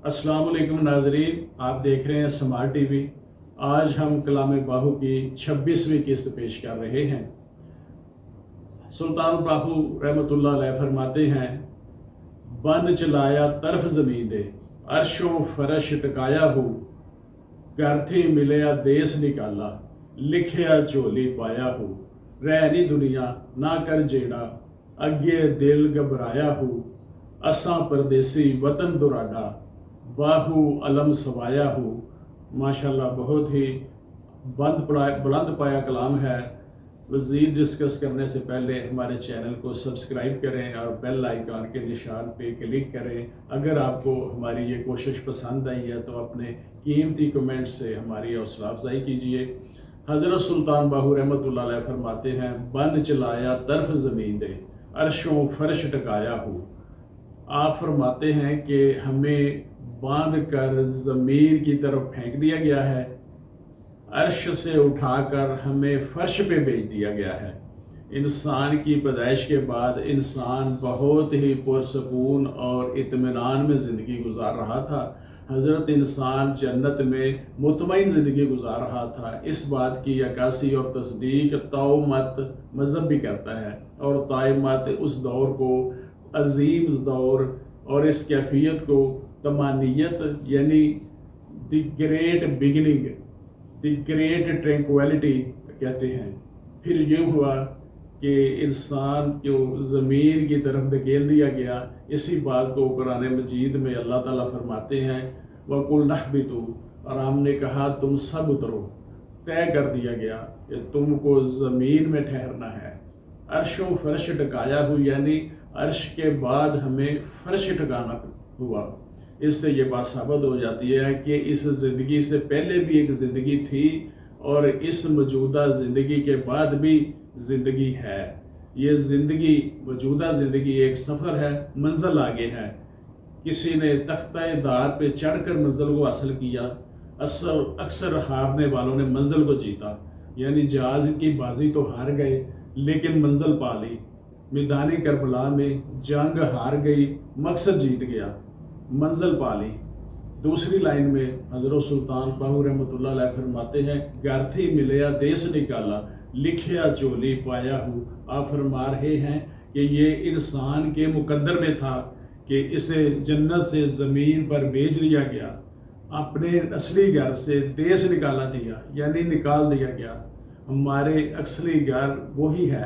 अस्सलाम वालेकुम नाजरीन, आप देख रहे हैं स्मार्ट टीवी। आज हम कलाम बाहू की 26वीं किस्त पेश कर रहे हैं। सुल्तान बाहू रहमतुल्लाह अलैह फरमाते हैं, बन चलाया तरफ ज़मीन दे, अर्शों फरश टकाया हो, घर थी मिलया देस निकाला, लिखिया झोली पाया हो, रहनी दुनिया ना कर जेड़ा, अगे दिल घबराया हो, असां परदेसी वतन दुराडा, बाहू अलम सवाया हो। माशाल्लाह, बहुत ही बुलंद पाया कलाम है। मज़ीद डिस्कस करने से पहले हमारे चैनल को सब्सक्राइब करें और बेल आइकॉन के निशान पे क्लिक करें। अगर आपको हमारी ये कोशिश पसंद आई है तो अपने कीमती कमेंट से हमारी हौसला अफजाई कीजिए। हज़रत सुल्तान बाहू रहमतुल्लाह अलैह फरमाते हैं, बन चलाया तरफ ज़मीन दे, अर्शों फर्श टकाया हो। आप फरमाते हैं कि हमें बांध कर ज़मीन की तरफ फेंक दिया गया है, अर्श से उठाकर हमें फर्श पे भेज दिया गया है। इंसान की पैदाइश के बाद इंसान बहुत ही पुरसकून और इत्मीनान में ज़िंदगी गुजार रहा था। हज़रत इंसान जन्नत में मुतमईन ज़िंदगी गुजार रहा था। इस बात की अक्कासी और तस्दीक ताउमत मज़हब भी करता है, और ताउमत उस दौर को अजीम दौर और इस कैफियत को तमानियत यानी the great beginning, the great tranquillity कहते हैं। फिर ये हुआ कि इंसान को ज़मीन की तरफ धकेल दिया गया। इसी बात को कुरान मजीद में अल्लाह ताला फरमाते हैं, वकुल नहबितु, और हमने कहा तुम सब उतरो। तय कर दिया गया कि तुमको ज़मीन में ठहरना है। अर्शों फर्श टकाया हुआ, यानी अर्श के बाद हमें फर्श टकाना हुआ। इससे ये बात साबित हो जाती है कि इस ज़िंदगी से पहले भी एक ज़िंदगी थी और इस मौजूदा ज़िंदगी के बाद भी ज़िंदगी है। ये ज़िंदगी, मौजूदा ज़िंदगी एक सफ़र है, मंजिल आगे है। किसी ने तख्ता दार पे चढ़कर मंजिल को हासिल किया। अक्सर हारने वालों ने मंजिल को जीता, यानी जहाज़ की बाजी तो हार गए लेकिन मंजिल पा ली। मैदान करबला में जंग हार गई, मकसद जीत गया, मंजिल पा ली। दूसरी लाइन में हज़रत सुल्तान बाहू रहमतुल्लाह अलैह फरमाते हैं, घर थी मिलया देस निकाला, लिखिया झोली पाया हूँ। आप फरमा रहे हैं कि ये इंसान के मुकद्दर में था कि इसे जन्नत से ज़मीन पर भेज लिया गया, अपने असली घर से देश निकाला दिया, यानी निकाल दिया गया। हमारे असली घर वही है।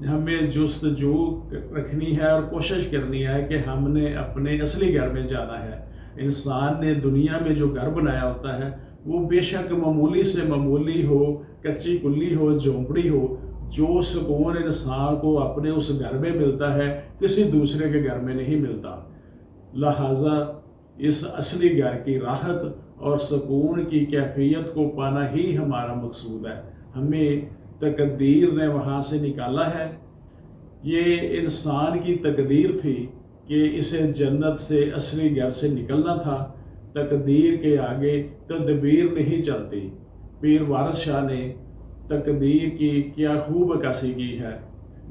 हमें जुस्तजू रखनी है और कोशिश करनी है कि हमने अपने असली घर में जाना है। इंसान ने दुनिया में जो घर बनाया होता है वो बेशक मामूली से मामूली हो, कच्ची कुल्ली हो, झोंपड़ी हो, जो सुकून इंसान को अपने उस घर में मिलता है किसी दूसरे के घर में नहीं मिलता। लिहाजा इस असली घर की राहत और सुकून की कैफियत को पाना ही हमारा मकसूद है। हमें तकदीर ने वहाँ से निकाला है। ये इंसान की तकदीर थी कि इसे जन्नत से, असली घर से निकलना था। तकदीर के आगे तदबीर नहीं चलती। पीर वारिस शाह ने तकदीर की क्या खूब अक्कासी की है।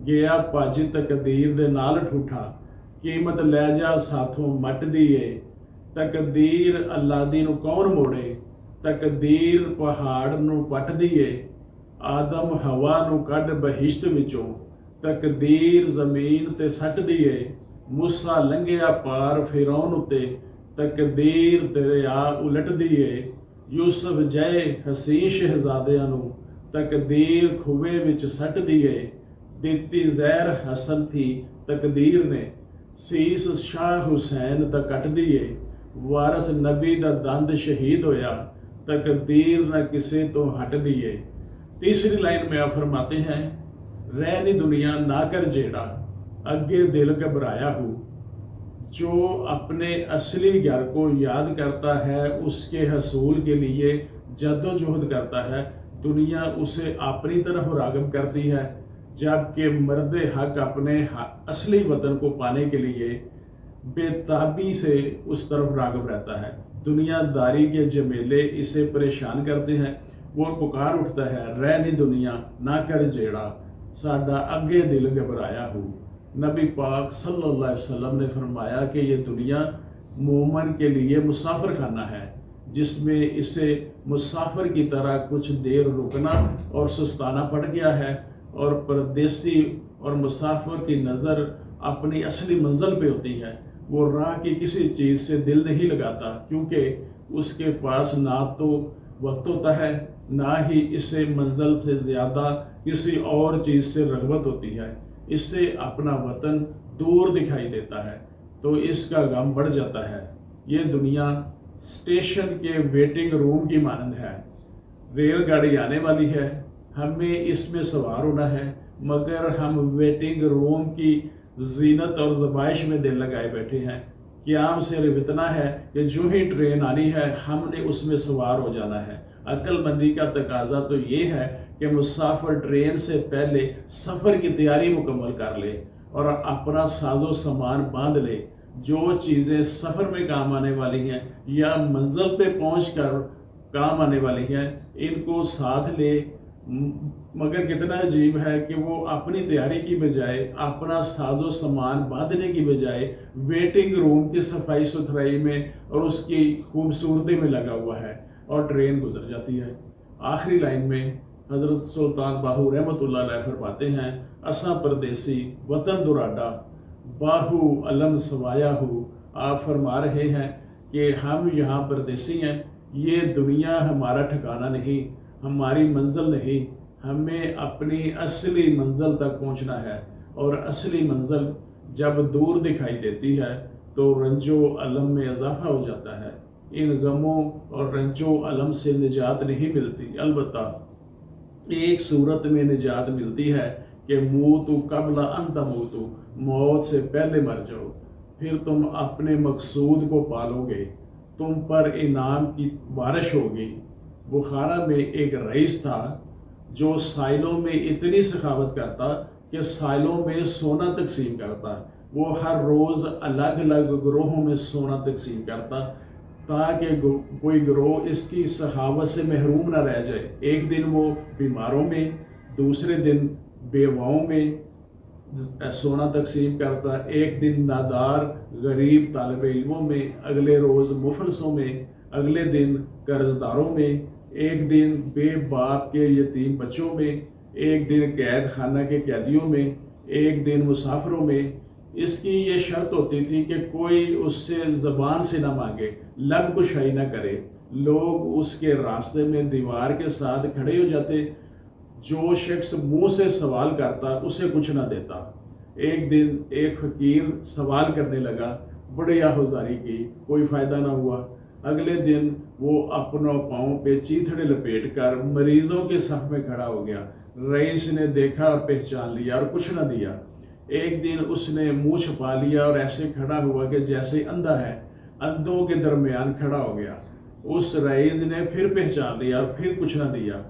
गया भज तकदीर दे नाल ठूठा, कीमत लै जा साथों मट दिए, तकदीर अल्लादी नूं कौन मोड़े, तकदीर पहाड़ नूं पट दिए, आदम हवा नूं कढ बहिश्त विचों, तकदीर ज़मीन ते सट दिए, मूसा लंघिया पार फिरौन उत्ते, तकदीर दरिया उलट दिए, यूसुफ जय हसीन शहजादियां नूं, तकदीर खुवे विच सट दिए, दित्ती ज़हर हसन थी तकदीर ने, सीस शाह हुसैन दा कट दिए, वारस नबी दा दंद शहीद होया, तकदीर न किसे तो हट दिए। तीसरी लाइन में आप फरमाते हैं, रहनी दुनिया ना कर जेड़ा, अगे दिल घबराया हो। जो अपने असली घर को याद करता है, उसके हसूल के लिए जद्दोजहद करता है, दुनिया उसे अपनी तरफ राग़िब करती है। जबकि मर्द हक अपने असली वतन को पाने के लिए बेताबी से उस तरफ राग़िब रहता है। दुनियादारी के झमेले इसे परेशान करते हैं। वो पुकार उठता है, रहनी दुनिया ना कर जेड़ा, साडा अगे दिल घबराया हो। नबी पाक सल्लल्लाहु अलैहि वसल्लम ने फरमाया कि ये दुनिया مومن کے لیے مسافر خانہ ہے، جس میں اسے مسافر کی طرح کچھ دیر رکنا اور سستانا پڑ گیا ہے، اور پردیسی اور مسافر کی نظر اپنی اصلی منزل پہ ہوتی ہے۔ وہ راہ کی کسی چیز سے دل نہیں لگاتا، کیونکہ اس کے پاس نہ تو وقت ہوتا ہے، نہ ہی اسے منزل سے زیادہ کسی اور چیز سے رغبت ہوتی ہے۔ اس سے اپنا وطن دور دکھائی دیتا ہے تو اس کا غم بڑھ جاتا ہے۔ یہ دنیا اسٹیشن کے ویٹنگ روم کی مانند ہے۔ ریل گاڑی آنے والی ہے، ہمیں اس میں سوار ہونا ہے، مگر ہم ویٹنگ روم کی زینت اور زبائش میں دل لگائے بیٹھے ہیں۔ قیام صرف اتنا ہے کہ جو ہی ٹرین آنی ہے ہم نے اس میں سوار ہو جانا ہے۔ عقل مندی کا تقاضا تو یہ ہے کہ مسافر ٹرین سے پہلے سفر کی تیاری مکمل کر لے اور اپنا ساز و سامان باندھ لے۔ جو چیزیں سفر میں کام آنے والی ہیں یا منزل پہ پہنچ کر کام آنے والی ہیں ان کو ساتھ لے، مگر کتنا عجیب ہے کہ وہ اپنی تیاری کی بجائے، اپنا ساز و سامان باندھنے کی بجائے ویٹنگ روم کی صفائی ستھرائی میں اور اس کی خوبصورتی میں لگا ہوا ہے، اور ٹرین گزر جاتی ہے۔ آخری لائن میں حضرت سلطان باہو رحمۃ اللہ علیہ فرماتے ہیں، اساں پردیسی وطن دراڈا باہو علم سوایا ہو۔ آپ فرما رہے ہیں کہ ہم یہاں پردیسی ہیں، یہ دنیا ہمارا ٹھکانہ نہیں، ہماری منزل نہیں، ہمیں اپنی اصلی منزل تک پہنچنا ہے، اور اصلی منزل جب دور دکھائی دیتی ہے تو رنج و الم میں اضافہ ہو جاتا ہے۔ ان غموں اور رنج و الم سے نجات نہیں ملتی، البتہ ایک صورت میں نجات ملتی ہے کہ موتو قبل ان تموتو، موت سے پہلے مر جاؤ، پھر تم اپنے مقصود کو پالو گے، تم پر انعام کی بارش ہوگی۔ بخارا میں ایک رئیس تھا جو سائلوں میں اتنی سخاوت کرتا کہ سائلوں میں سونا تقسیم کرتا۔ وہ ہر روز الگ الگ گروہوں میں سونا تقسیم کرتا تاکہ کوئی گروہ اس کی سخاوت سے محروم نہ رہ جائے۔ ایک دن وہ بیماروں میں، دوسرے دن بیواؤں میں سونا تقسیم کرتا، ایک دن نادار غریب طالب علموں میں، اگلے روز مفلسوں میں، اگلے دن قرض داروں میں، ایک دن بے باپ کے یتیم بچوں میں، ایک دن قید خانہ کے قیدیوں میں، ایک دن مسافروں میں۔ اس کی یہ شرط ہوتی تھی کہ کوئی اس سے زبان سے نہ مانگے، لب کشائی نہ کرے۔ لوگ اس کے راستے میں دیوار کے ساتھ کھڑے ہو جاتے، جو شخص منہ سے سوال کرتا اسے کچھ نہ دیتا۔ ایک دن ایک فقیر سوال کرنے لگا، بڑی آہوزاری کی، کوئی فائدہ نہ ہوا۔ اگلے دن وہ اپنوں پاؤں پہ چیتھڑے لپیٹ کر مریضوں کے صف میں کھڑا ہو گیا۔ رئیس نے دیکھا اور پہچان لیا اور کچھ نہ دیا۔ ایک دن اس نے منہ چھپا لیا اور ایسے کھڑا ہوا کہ جیسے اندھا ہے، اندھوں کے درمیان کھڑا ہو گیا۔ اس رئیس نے پھر پہچان لیا اور پھر کچھ نہ دیا۔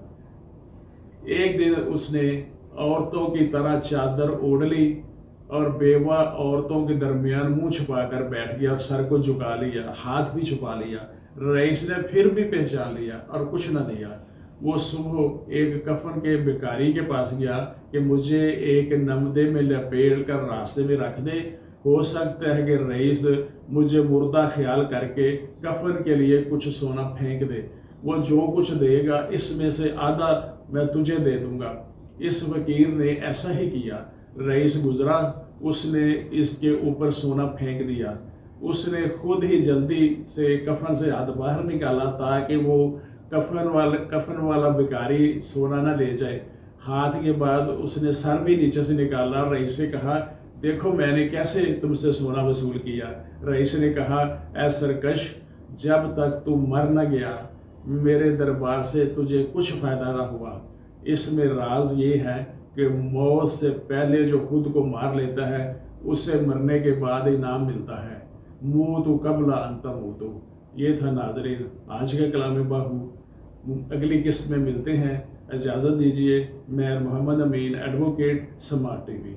ایک دن اس نے عورتوں کی طرح چادر اوڑھ لی اور بیوہ عورتوں کے درمیان منہ چھپا کر بیٹھ گیا اور سر کو جھکا لیا، ہاتھ بھی چھپا لیا۔ رئیس نے پھر بھی پہچان لیا اور کچھ نہ دیا۔ وہ صبح ایک کفن کے بیکاری کے پاس گیا کہ مجھے ایک نمدے میں لپیٹ کر راستے میں رکھ دے، ہو سکتا ہے کہ رئیس مجھے مردہ خیال کر کے کفن کے لیے کچھ سونا پھینک دے، وہ جو کچھ دے گا اس میں سے آدھا میں تجھے دے دوں گا۔ اس فقیر نے ایسا ہی کیا۔ رئیس گزرا، اس نے اس کے اوپر سونا پھینک دیا۔ اس نے خود ہی جلدی سے کفن سے ہاتھ باہر نکالا تاکہ وہ کفن والا بیکاری سونا نہ لے جائے۔ ہاتھ کے بعد اس نے سر بھی نیچے سے نکالا۔ رئیس سے کہا، دیکھو میں نے کیسے تم سے سونا وصول کیا۔ رئیس نے کہا، اے سرکش، جب تک تو مر نہ گیا میرے دربار سے تجھے کچھ فائدہ نہ ہوا۔ اس میں راز یہ ہے کہ موت سے پہلے جو خود کو مار لیتا ہے اسے مرنے کے بعد انعام ملتا ہے۔ موتو قبل ان تموتو۔ یہ تھا ناظرین آج کا کلام باہو۔ اگلی قسط میں ملتے ہیں، اجازت دیجیے۔ میں محمد امین، ایڈوکیٹ، سمارٹ ٹی وی۔